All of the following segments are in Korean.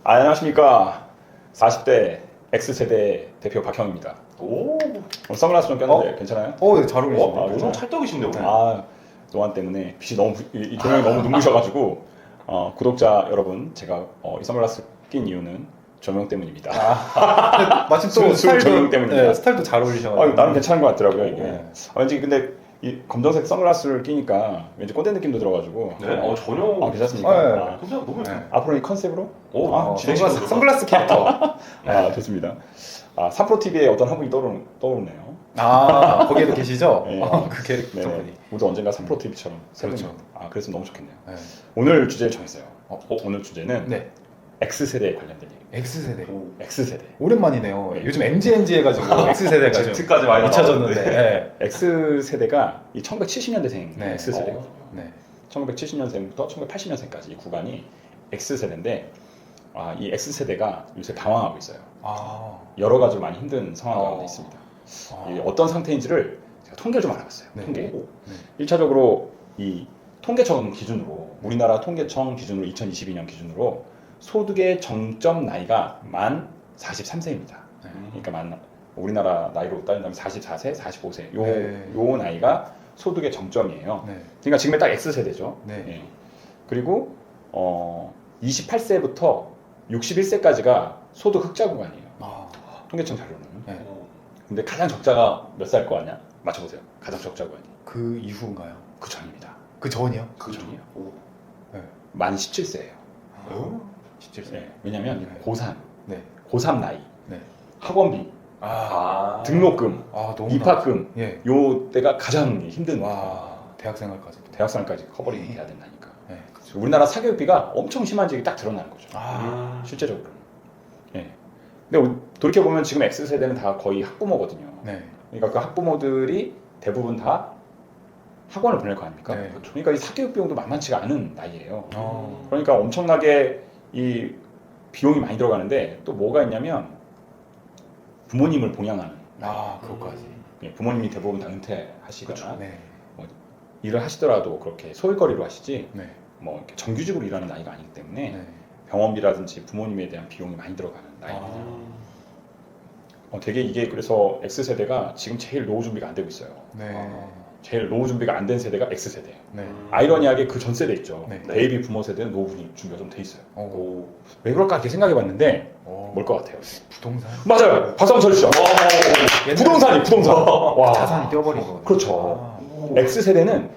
안녕하십니까. 40대 X세대 대표 박형입니다. 오, 오늘 선글라스 좀 꼈는데 괜찮아요? 네, 잘 어울리시네요. 괜찮아요. 찰떡이신데요. 아, 노안 때문에 빛이 너무 이 조명이 너무 눈부셔가지고 구독자 여러분, 제가 이 선글라스 낀 이유는 조명 때문입니다. 마침 또 조명 때문입니다. 네, 스타일도 잘 어울리셔가지고. 나름 괜찮은 것 같더라고요 이게. 네. 왠지 근데 이 검정색 선글라스를 끼니까 왠지 꼰대 느낌도 들어가지고. 네, 전혀. 괜찮습니까? 괜찮아, 너무 네. 앞으로 이 컨셉으로? 선글라스 캐릭터. 좋습니다. 3프로TV에 어떤 한 분이 떠오르네요. 거기에도 계시죠? 네. 그 캐릭터 네. 분이. 모두 언젠가 3프로TV처럼 그렇죠. 그래서 너무 좋겠네요. 네. 오늘 주제를 정했어요. 오늘 주제는 네. X세대에 관련된 얘기. X세대. X세대. 오랜만이네요. 네. 요즘 MG 해가지고 X세대가 좀 Z까지 많이 잊혀졌는데. 네. X세대가 이 1970년대생 네. X세대거든요. 네. 1970년생부터 1980년생까지 이 구간이 X세대인데 이 X세대가 요새 당황하고 있어요. 여러 가지로 많이 힘든 상황 가운데 있습니다. 이 어떤 상태인지를 제가 통계를 좀 알아봤어요. 네. 통계. 네. 1차적으로 이 통계청 기준으로 우리나라 통계청 기준으로 2022년 기준으로 소득의 정점 나이가 만 43세입니다. 그러니까 우리나라 나이로 따진다면 44세, 45세 요 나이가 소득의 정점이에요. 네. 그러니까 지금의 딱 X세대죠. 네. 예. 그리고 28세부터 61세까지가 소득 흑자 구간이에요. 통계청 자료는. 네. 근데 가장 적자가 몇 살 거 아니야? 맞춰보세요. 가장 적자 구간이. 그 이후인가요? 그 전입니다. 그 전이요? 그 전이요. 네. 만 17세예요. 17세. 왜냐면 네. 고3, 네. 고3 나이, 네. 학원비, 등록금, 너무 입학금 예. 요 때가 가장 힘든 대학생활까지. 대학생까지 커버링이 돼야 된다니까. 네. 우리나라 사교육비가 엄청 심한 적이 딱 드러나는 거죠. 실제적으로. 예. 근데 돌이켜보면 지금 X세대는 다 거의 학부모거든요. 네. 그러니까 그 학부모들이 대부분 다 학원을 보낼 거 아닙니까? 네. 그러니까 이 사교육 비용도 만만치가 않은 나이예요. 어. 그러니까 엄청나게 이 비용이 많이 들어가는데 또 뭐가 있냐면 부모님을 봉양하는 그것까지. 예, 부모님이 대부분 다 은퇴하시거나 네. 일을 하시더라도 그렇게 소일거리로 하시지 네. 뭐 이렇게 정규직으로 일하는 나이가 아니기 때문에 네. 병원비라든지 부모님에 대한 비용이 많이 들어가는 나이입니다. 되게 이게 그래서 X세대가 지금 제일 노후 준비가 안 되고 있어요. 네. 제일 노후 준비가 안 된 세대가 X세대예요. 네. 아이러니하게 그 전 세대 있죠. 네. 베이비 부모 세대는 노후 준비가 좀 돼 있어요. 오. 왜 그럴까 이렇게 생각해 봤는데 뭘 것 같아요? 부동산? 맞아요. 박수 한번 쳐주시죠. 부동산. 와. 자산이 뛰어버린 거거든요. 그렇죠. X세대는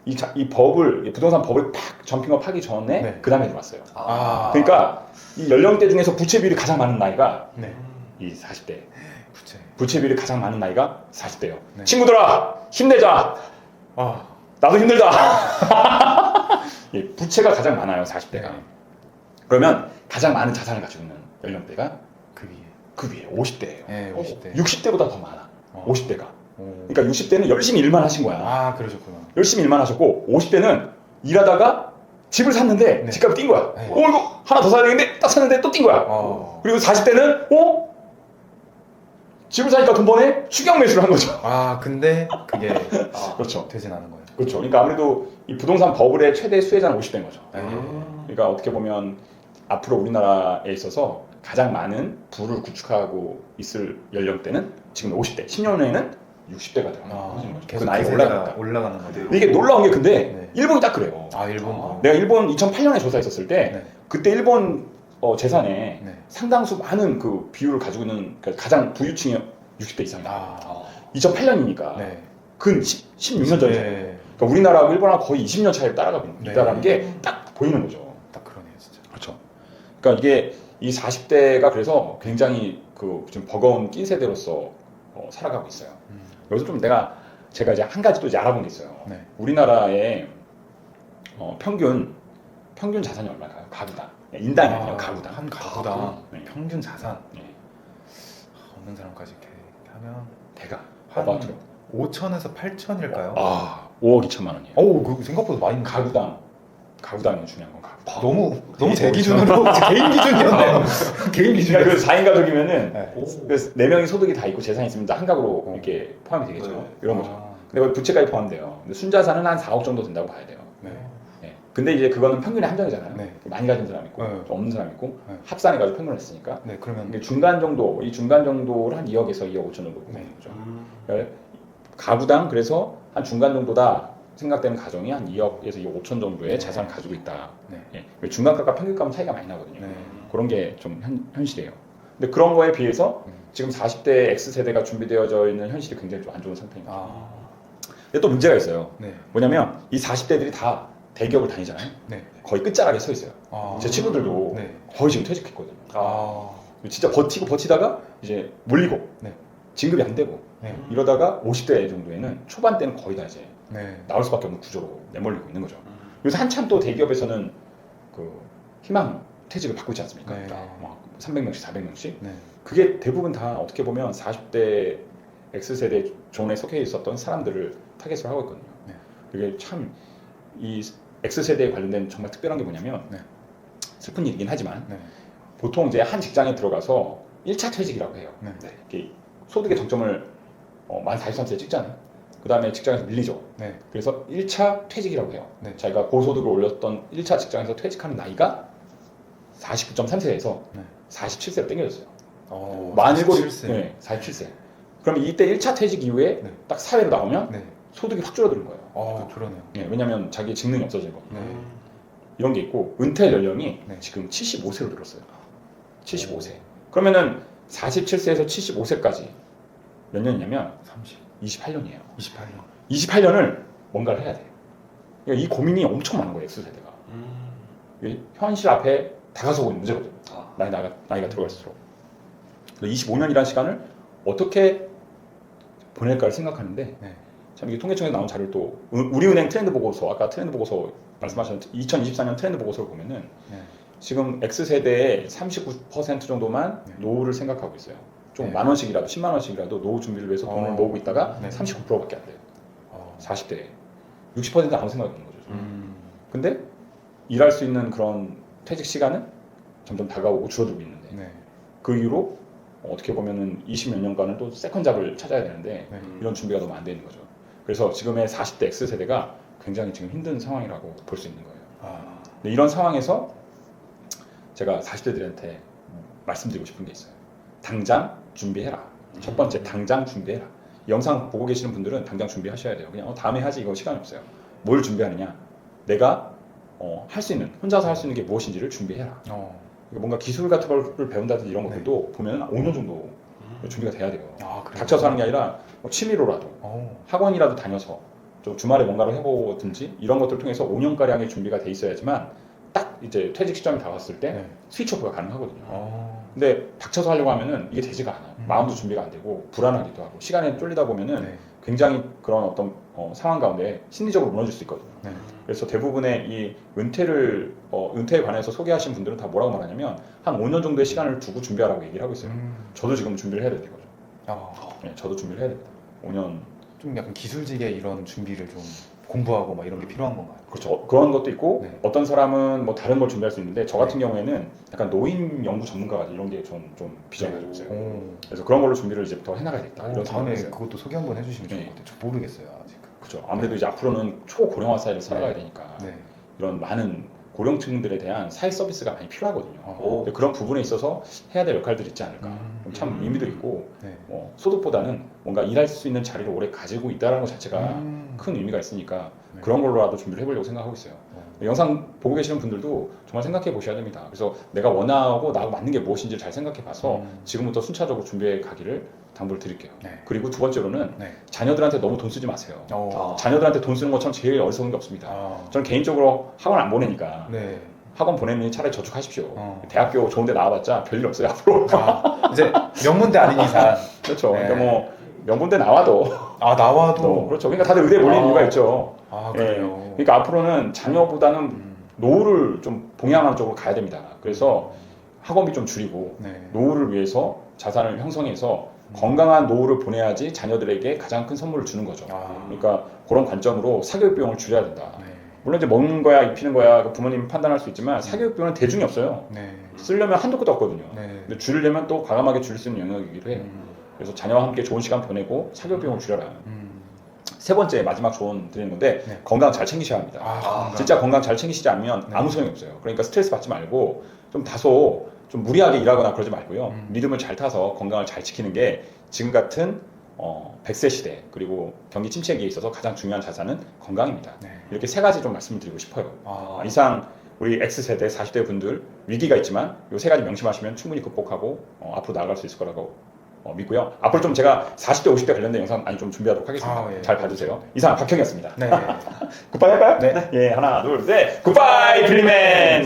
이 법을, 부동산 법을 점핑업 하기 전에 네. 그 다음에 들어왔어요. 그러니까 그러니까 이 연령대 중에서 부채 비율이 가장 많은 나이가 네. 이 40대. 부채. 비율이 가장 많은 나이가 40대예요. 네. 친구들아 힘내자. 나도 힘들다. 예, 부채가 가장 많아요 40대가. 네. 그러면 가장 많은 자산을 가지고 있는 연령대가 그 위에. 그 위에 50대예요. 네, 50대. 60대보다 더 많아. 50대가. 오. 그러니까 60대는 열심히 일만 하신 거야. 그러셨구나. 열심히 일만 하셨고 50대는 일하다가 집을 샀는데 네. 집값이 뛴 거야. 네. 이거 하나 더 사야 되는데 딱 샀는데 또 뛴 거야. 그리고 40대는 집을 사니까 돈 버네? 추격 매수를 한 거죠. 근데 그게 그렇죠. 되진 않은 거예요. 그렇죠. 그러니까 아무래도 이 부동산 버블의 최대 수혜자는 50대인 거죠. 네. 그러니까 어떻게 보면 앞으로 우리나라에 있어서 가장 많은 부를 구축하고 있을 연령대는 지금 50대. 10년 후에는 60대가 되는 거죠. 그 계속 나이가 올라가는 거죠. 이게 놀라운 게 근데 네. 일본이 딱 그래요. 일본. 내가 일본 2008년에 조사했었을 때 네. 그때 일본 재산에 네. 상당수 많은 그 비율을 가지고 있는 그러니까 가장 부유층이 60대 이상이다. 2008년이니까 네. 근 16년 전이잖아요. 네. 그러니까 우리나라하고 일본하고 거의 20년 차이를 따라가고 네. 있다는 게 딱 보이는 거죠. 딱 그러네요, 진짜. 그렇죠. 그러니까 이게 이 40대가 그래서 굉장히 그 좀 버거운 낀 세대로서 살아가고 있어요. 여기서 좀 제가 이제 한 가지 또 이제 알아본 게 있어요. 네. 우리나라의 평균 자산이 얼마일까요? 가구당. 인당이 아니에요. 가구당. 한 가구당 네. 평균 자산 네. 없는 사람까지 이렇게 하면 대가. 한 어바웃으로. 5천에서 8천일까요? 5억 2천만 원이에요. 그 생각보다 많이 가구당이 중요한 건 가구당. 너무 제 기준으로 개인 기준이었네요. 개인 기준. 그러니까 그 4인 가족이면은 네. 그래서 4명이 소득이 다 있고 재산이 있으면 다 한가구로 이렇게 포함이 되겠죠. 네. 이런 거죠. 근데 거기 부채까지 포함돼요. 근데 순자산은 한 4억 정도 된다고 봐야 돼요. 네. 네. 근데 이제 그거는 평균의 한정이잖아요. 네. 많이 가진 사람 있고 네. 좀 없는 사람 있고 네. 합산해가지고 평균을 했으니까 네, 그러면 이게 중간 정도, 이 중간 정도를 한 2억에서 2억 5천 정도 보는 네. 거죠. 그러니까 가구당 그래서 한 중간 정도다 생각되는 가정이 한 2억에서 2억 5천 정도의 네. 자산을 가지고 있다. 네. 예. 중간값과 평균값은 차이가 많이 나거든요. 네. 그런 게 좀 현실이에요. 근데 그런 거에 비해서 지금 40대 X세대가 준비되어져 있는 현실이 굉장히 좀 안 좋은 상태입니다. 아, 근데 또 문제가 있어요. 네. 뭐냐면 이 40대들이 다 대기업을 다니잖아요. 네. 거의 끝자락에 서 있어요. 아, 제 친구들도 네. 거의 지금 퇴직했거든요. 아, 진짜 버티다가 이제 물리고 네. 진급이 안 되고 네. 이러다가 50대 정도에는 초반 때는 거의 다 이제 네. 나올 수밖에 없는 구조로 내몰리고 있는 거죠. 그래서 한참 또 대기업에서는 그 희망 퇴직을 받고 있지 않습니까? 네. 막 300명씩 400명씩 네. 그게 대부분 다 어떻게 보면 40대 X세대 존에 속해 있었던 사람들을 타겟으로 하고 있거든요. 네. 그게 참 이 X세대에 관련된 정말 특별한 게 뭐냐면 네. 슬픈 일이긴 하지만 네. 보통 이제 한 직장에 들어가서 1차 퇴직이라고 해요. 네. 이렇게 소득의 정점을 만 43세에 찍잖아요. 그 다음에 직장에서 밀리죠. 네. 그래서 1차 퇴직이라고 해요. 네. 자기가 고소득을 올렸던 1차 직장에서 퇴직하는 나이가 49.3세에서 네. 47세로 땡겨졌어요. 만 만일고 47세. 네, 47세. 그러면 이때 1차 퇴직 이후에 네. 딱 사회로 나오면 네. 소득이 확 줄어드는 거예요. 그러네요. 네, 왜냐하면 자기 직능이 없어진 거. 네. 이런 게 있고 은퇴 연령이 네. 지금 75세로 늘었어요. 75세. 그러면은 47세에서 75세까지 몇 년이냐면 30, 28년이에요. 28년. 28년을 뭔가를 해야 돼요. 그러니까 이 고민이 엄청 많은 거예요, X세대가. 이게 현실 앞에 다가서고 있는 문제거든요. 나이가 들어갈수록. 25년이라는 시간을 어떻게 보낼까를 생각하는데 네. 참 이게 통계청에서 나온 자료를 또 우리은행 트렌드 보고서 아까 트렌드 보고서 말씀하셨던 2024년 트렌드 보고서를 보면은 네. 지금 X세대의 39% 정도만 네. 노후를 생각하고 있어요. 좀 네. 만 원씩이라도 10만 원씩이라도 노후 준비를 위해서 돈을 모으고 있다가 네. 39%밖에 안 돼요. 어. 40대에 60%는 아무 생각이 없는 거죠. 음. 근데 일할 수 있는 그런 퇴직 시간은 점점 다가오고 줄어들고 있는데 네. 그 이후로 어떻게 보면은 20몇 년간은 또 세컨 잡을 찾아야 되는데 네. 이런 준비가 너무 안 돼 있는 거죠. 그래서 지금의 40대 X세대가 굉장히 지금 힘든 상황이라고 볼 수 있는 거예요. 아. 근데 이런 상황에서 제가 40대들한테 말씀드리고 싶은 게 있어요. 당장 준비해라. 첫 번째, 당장 준비해라. 이 영상 보고 계시는 분들은 당장 준비하셔야 돼요. 그냥 다음에 하지 이거 시간이 없어요. 뭘 준비하느냐? 내가 할 수 있는, 혼자서 할 수 있는 게 무엇인지를 준비해라. 뭔가 기술 같은 걸 배운다든지 이런 것들도 보면 5년 정도 준비가 돼야 돼요. 그래요? 닥쳐서 하는 게 아니라 취미로라도 학원이라도 다녀서 좀 주말에 뭔가를 해보든지 이런 것들을 통해서 5년가량의 준비가 돼 있어야지만 딱 이제 퇴직 시점이 다가왔을 때 네. 스위치오프가 가능하거든요. 근데 닥쳐서 하려고 하면은 이게 되지가 않아요. 마음도 준비가 안 되고 불안하기도 하고 시간에 쫄리다 보면은 네. 굉장히 그런 어떤 상황 가운데 심리적으로 무너질 수 있거든요. 네. 그래서 대부분의 이 은퇴에 관해서 소개하신 분들은 다 뭐라고 말하냐면 한 5년 정도의 시간을 두고 준비하라고 얘기를 하고 있어요. 저도 지금 준비를 해야 되는 거죠. 네, 저도 준비를 해야 됩니다. 5년. 좀 약간 기술직의 이런 준비를 좀 공부하고 막 이런 게 필요한 건가요? 그렇죠. 그런 것도 있고 네. 어떤 사람은 뭐 다른 걸 준비할 수 있는데 저 같은 경우에는 약간 노인 연구 전문가가 이런 게 좀 비전이 가지고 있어요. 오. 그래서 그런 걸로 준비를 이제부터 해나가야겠다. 이런 다음에 생각이 있어요. 그것도 소개 한번 해주시면 좋을 네. 것 같아요. 저 모르겠어요 아직. 그렇죠. 아무래도 이제 앞으로는 초고령화 사회를 살아가야 네. 되니까 네. 이런 많은 고령층들에 대한 사회 서비스가 많이 필요하거든요. 오. 근데 그런 부분에 있어서 해야 될 역할들이 있지 않을까. 참 의미도 있고 네. 소득보다는 뭔가 일할 수 있는 자리를 오래 가지고 있다는 것 자체가 큰 의미가 있으니까 네. 그런 걸로라도 준비를 해보려고 생각하고 있어요. 영상 보고 계시는 분들도 정말 생각해 보셔야 됩니다. 그래서 내가 원하고 나하고 맞는 게 무엇인지를 잘 생각해 봐서 지금부터 순차적으로 준비해 가기를 당부를 드릴게요. 네. 그리고 두 번째로는 네. 자녀들한테 너무 돈 쓰지 마세요. 어. 자녀들한테 돈 쓰는 것처럼 제일 어리석은 게 없습니다. 저는 개인적으로 학원 안 보내니까 네. 학원 보내는 차라리 저축하십시오. 어. 대학교 좋은 데 나와봤자 별일 없어요 앞으로. 이제 명문대 아닌 이상. 그렇죠. 네. 그러니까 뭐 명문대 나와도 나와도. 그렇죠. 그러니까 다들 의대 몰리는 이유가 있죠. 그래요. 그러니까 앞으로는 자녀보다는 노후를 좀 봉양하는 쪽으로 가야 됩니다. 그래서 학원비 좀 줄이고 네. 노후를 위해서 자산을 형성해서 건강한 노후를 보내야지 자녀들에게 가장 큰 선물을 주는 거죠. 그러니까 그런 관점으로 사교육 비용을 줄여야 된다. 네. 물론 이제 먹는 거야 입히는 거야 부모님 판단할 수 있지만 사교육 비용은 대중이 없어요. 네. 쓰려면 한도 끝도 없거든요. 네. 근데 줄이려면 또 과감하게 줄일 수 있는 영역이기도 해요. 그래서 자녀와 함께 좋은 시간 보내고 사교육 비용을 줄여라. 세 번째 마지막 조언 드리는 건데 네. 건강 잘 챙기셔야 합니다. 건강. 진짜 건강 잘 챙기시지 않으면 네. 아무 소용이 없어요. 그러니까 스트레스 받지 말고 좀 다소 좀 무리하게 일하거나 그러지 말고요. 리듬을 잘 타서 건강을 잘 지키는 게 지금 같은 100세 시대 그리고 경기 침체기에 있어서 가장 중요한 자산은 건강입니다. 네. 이렇게 세 가지 좀 말씀드리고 싶어요. 아, 이상 우리 X세대 40대 분들 위기가 있지만 이 세 가지 명심하시면 충분히 극복하고 앞으로 나아갈 수 있을 거라고 믿고요. 앞으로 좀 제가 40대 50대 관련된 영상 많이 좀 준비하도록 하겠습니다. 예. 잘 봐주세요. 이상 박형이었습니다. 네. 굿바이 할까요? 네. 예, 하나 둘 셋 굿바이 필리맨.